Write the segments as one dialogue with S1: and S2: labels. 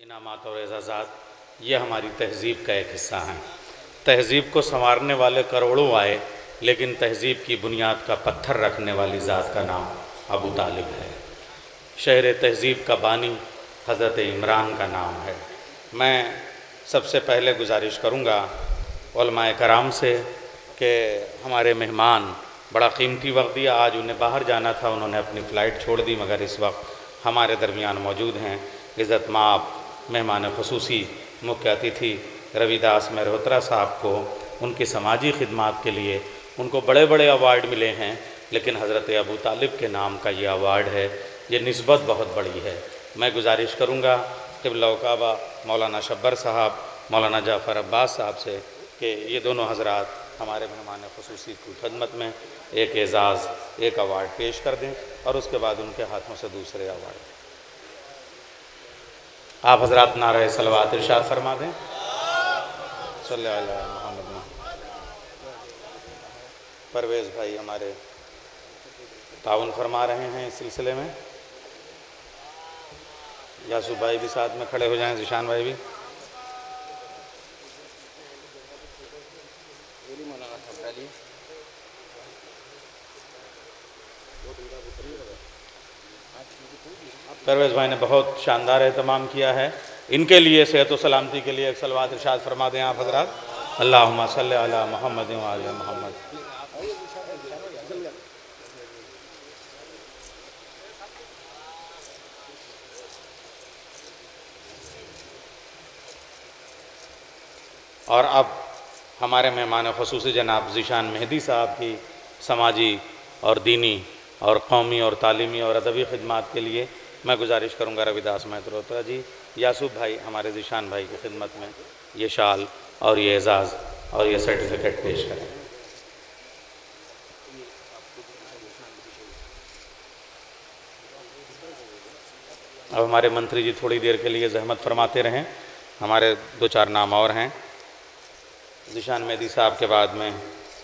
S1: इनामात और एजाज़ात ये हमारी तहज़ीब का एक हिस्सा हैं। तहज़ीब को संवारने वाले करोड़ों आए, लेकिन तहज़ीब की बुनियाद का पत्थर रखने वाली ज़ात का नाम अबू तालिब है। शहर तहज़ीब का बानी हज़रत इमरान का नाम है। मैं सबसे पहले गुजारिश करूँगा उलमाए कराम से कि हमारे मेहमान बड़ा कीमती वक्त दिया। आज उन्हें बाहर जाना था, उन्होंने अपनी फ़्लाइट छोड़ दी, मगर इस वक्त हमारे दरमियान मौजूद हैं। इज़्ज़त माब मेहमान ख़ुसूसी मुख्य अतिथि रविदास मेहरोत्रा साहब को उनकी समाजी खिदमात के लिए उनको बड़े बड़े अवार्ड मिले हैं, लेकिन हज़रत अबू तालिब के नाम का ये अवार्ड है। ये निस्बत बहुत बड़ी है। मैं गुजारिश करूँगा क़िबला काबा मौलाना शब्बर साहब, मौलाना जाफ़र अब्बास साहब से कि ये दोनों हज़रात हमारे मेहमान ख़ुसूसी की खिदमत में एक एज़ाज़, एक अवार्ड पेश कर दें और उसके बाद उनके हाथों से दूसरे अवार्ड। आप हज़रात नारे सलवात इरशाद फरमा दें। सल्लल्लाहु अलैहि मोहम्मद। परवेज़ भाई हमारे ताउन फरमा रहे हैं इस सिलसिले में। यासूब भाई भी साथ में खड़े हो जाएं, ज़िशान भाई भी। परवेज़ भाई ने बहुत शानदार एहतमाम किया है। इनके लिए सेहत व सलामती के लिए एक सलवात इरशाद फरमा दें आप हज़रात। अल्लाहुम्मा सल्लि अला मुहम्मद व आले मुहम्मद। और अब हमारे मेहमान ख़ुसूसी जनाब ज़ीशान मेहदी साहब की समाजी और दीनी और कौमी और तालीमी और अदबी खिदमत के लिए मैं गुजारिश करूँगा रविदास मेहरोत्रा जी, यासूब भाई हमारे ज़ीशान भाई की खिदमत में ये शाल और ये एज़ाज़ और ये सर्टिफिकेट पेश करें। अब हमारे मंत्री जी थोड़ी देर के लिए ज़हमत फरमाते रहें। हमारे दो चार नाम और हैं। ज़ीशान मेहदी साहब के बाद में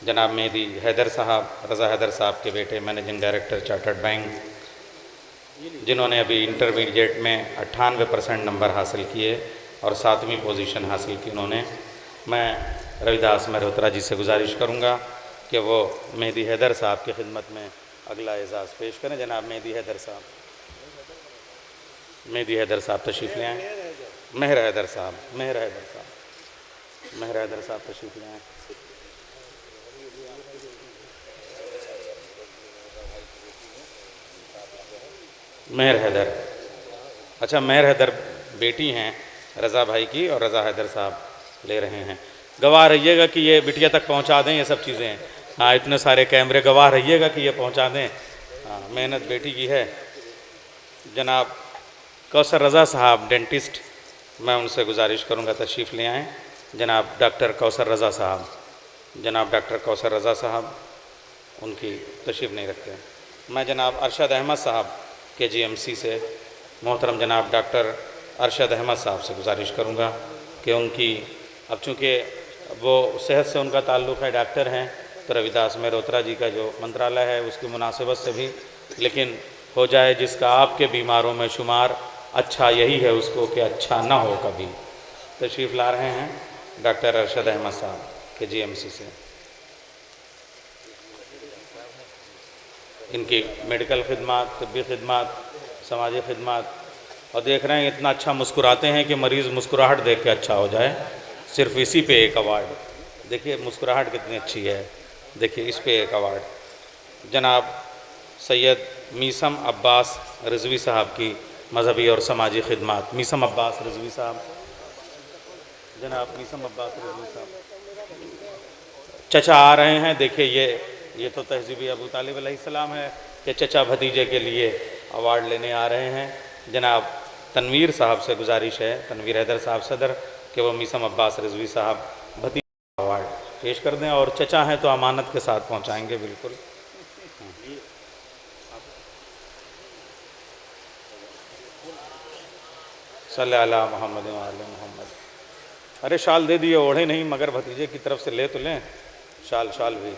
S1: जनाब मेहदी हैदर साहब, रज़ा हैदर साहब के बेटे, मैनेजिंग डायरेक्टर चार्टर्ड बैंक, जिन्होंने अभी इंटरमीडिएट में 98% नंबर हासिल किए और 7वीं पोजीशन हासिल की उन्होंने। मैं रविदास मेहरोत्रा जी से गुजारिश करूँगा कि वो मेहदी हैदर साहब की खिदमत में अगला एज़ाज़ पेश करें। जनाब मेहदी हैदर साहब, मेहदी हैदर साहब तशरीफ़ ले आएँ। मेहर हैदर साहब, मेहर हैदर साहब, मेहर हैदर साहब तशरीफ़ ले आएँ। मेहर हैदर, अच्छा मेहर हैदर बेटी हैं रज़ा भाई की और रज़ा हैदर साहब ले रहे हैं। गवाह रहिएगा कि ये बिटिया तक पहुंचा दें ये सब चीज़ें। हाँ, इतने सारे कैमरे, गवाह रहिएगा कि ये पहुंचा दें। हाँ, मेहनत बेटी की है। जनाब कौसर रज़ा साहब डेंटिस्ट, मैं उनसे गुजारिश करूँगा तशरीफ़ ले आएँ। जनाब डॉक्टर कौसर रज़ा साहब, जनाब डॉक्टर कौसर रज़ा साहब उनकी तशरीफ़ नहीं रखते। मैं जनाब अरशद अहमद साहब KGMC से मोहतरम जनाब डॉक्टर अरशद अहमद साहब से गुजारिश करूँगा कि उनकी, अब चूँकि वो सेहत से उनका ताल्लुक़ है, डॉक्टर हैं, तो रविदास मेहरोत्रा जी का जो मंत्रालय है उसकी मुनासिबत से भी, लेकिन हो जाए जिसका आपके बीमारों में शुमार, अच्छा यही है उसको कि अच्छा ना हो कभी। तशरीफ़ ला रहे हैं डॉक्टर अरशद अहमद साहब KGMC से। इनकी मेडिकल खिदमत, तिब्बी खिदमत, समाजी खिदमत, और देख रहे हैं इतना अच्छा मुस्कुराते हैं कि मरीज़ मुस्कुराहट देख के अच्छा हो जाए। सिर्फ इसी पे एक अवार्ड। देखिए मुस्कुराहट कितनी अच्छी है, देखिए इस पे एक अवार्ड। जनाब सैयद मीसम अब्बास रिजवी साहब की मजहबी और समाजी खिदमत। मीसम अब्बास रिजवी साहब, जनाब मीसम अब्बास रिजवी साहब चचा आ रहे हैं। देखिए ये तो तहज़ीब अबू तालिब अलैहिस्सलाम है कि चचा भतीजे के लिए अवार्ड लेने आ रहे हैं। जनाब तनवीर साहब से गुजारिश है, तनवीर हैदर साहब सदर, कि वो मीसम अब्बास रिजवी साहब भतीजे अवार्ड पेश कर दें, और चचा हैं तो अमानत के साथ पहुंचाएंगे बिल्कुल। सल्लल्लाहु अलैहि मोहम्मद व आले मोहम्मद। अरे शाल दे दिए, ओढ़े नहीं, मगर भतीजे की तरफ से ले तो लें शाल भी।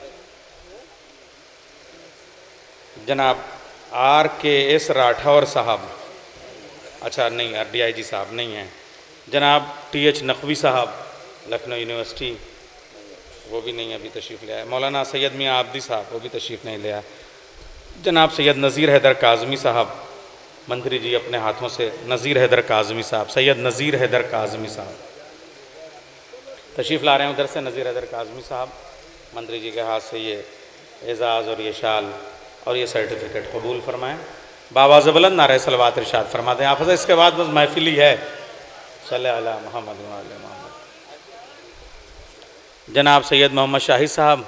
S1: जनाब RKS राठौर साहब, अच्छा नहीं, DIG साहब नहीं हैं, जनाब TH नकवी साहब लखनऊ यूनिवर्सिटी, वो भी नहीं अभी तशरीफ़ ले आए। मौलाना सैयद मियाँ आबदी साहब, वो भी तशरीफ़ नहीं ले आए। जनाब सैयद नज़ीर हैदर काज़मी साहब, मंत्री जी अपने हाथों से नज़ीर हैदर काज़मी साहब, सैयद नज़ीर हैदर काज़मी साहब तशरीफ़ ला रहे हैं उधर से। नज़ीर हैदर काज़मी साहब मंत्री जी के हाथ से ये एज़ाज़ और ये शाल और ये सर्टिफिकेट कबूल फरमाएँ। बावाज़ बुलंद नारे सलवात इरशाद फरमा दें आप। इसके बाद बस महफिल ही है। सल्लल्लाहु अला मुहम्मद व अला मुहम्मद। जनाब सैयद मोहम्मद शाहिद साहब,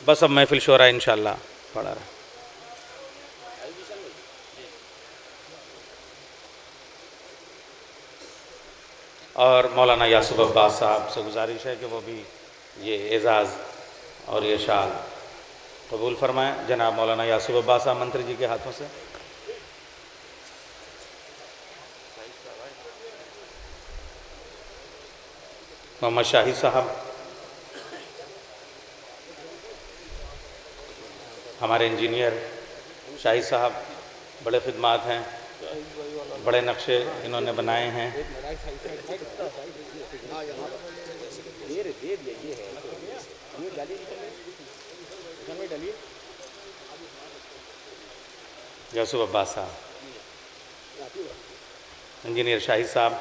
S1: बस अब महफिल शोरा इंशाअल्लाह पढ़ा रहा। और मौलाना यासूब अब्बास साहब से गुजारिश है कि वो भी ये एज़ाज़ और ये शाल कबूल फरमाएँ। जनाब मौलाना यासूब अब्बास साहब मंत्री जी के हाथों से। मोहम्मद शाहिद साहब हमारे इंजीनियर शाहिद साहब, बड़े खिदमात हैं, बड़े नक्शे इन्होंने बनाए हैं। यासूब अब्बास साहब, इंजीनियर शाहिद साहब,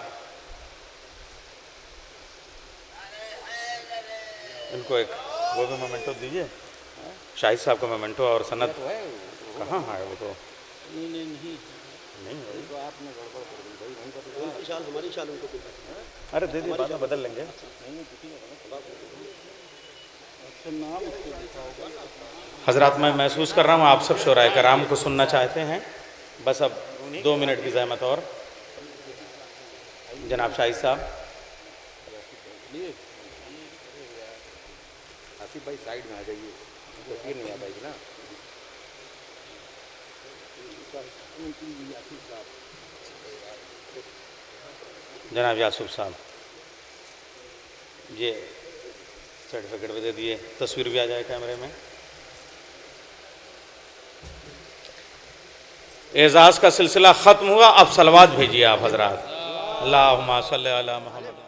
S1: इनको एक वो भी मोमेंटो दीजिए। शाहिद साहब को मोमेंटो और सनद कहाँ है वो तो नहीं तो आपने गड़बड़ कर दी भाई। उनकी शाल हमारी शाल उनको अरे दे दिए, बाद में बदल लेंगे। हजरात मैं महसूस कर रहा हूँ आप सब शोराए कराम को सुनना चाहते हैं। बस अब 2 मिनट की ज़हमत और। जनाब शाहिद साहब, आसिफ भाई साइड में आ जाइए, तस्वीर नहीं आ पाएगी ना। जनाब यासूब साहब, ये सर्टिफिकेट भी दे दिए, तस्वीर भी आ जाए कैमरे में। एजाज़ का सिलसिला ख़त्म हुआ, अब सलवात भेजिए आप हजरात। अल्लाहुम्मा सल्ली अला मुहम्मद।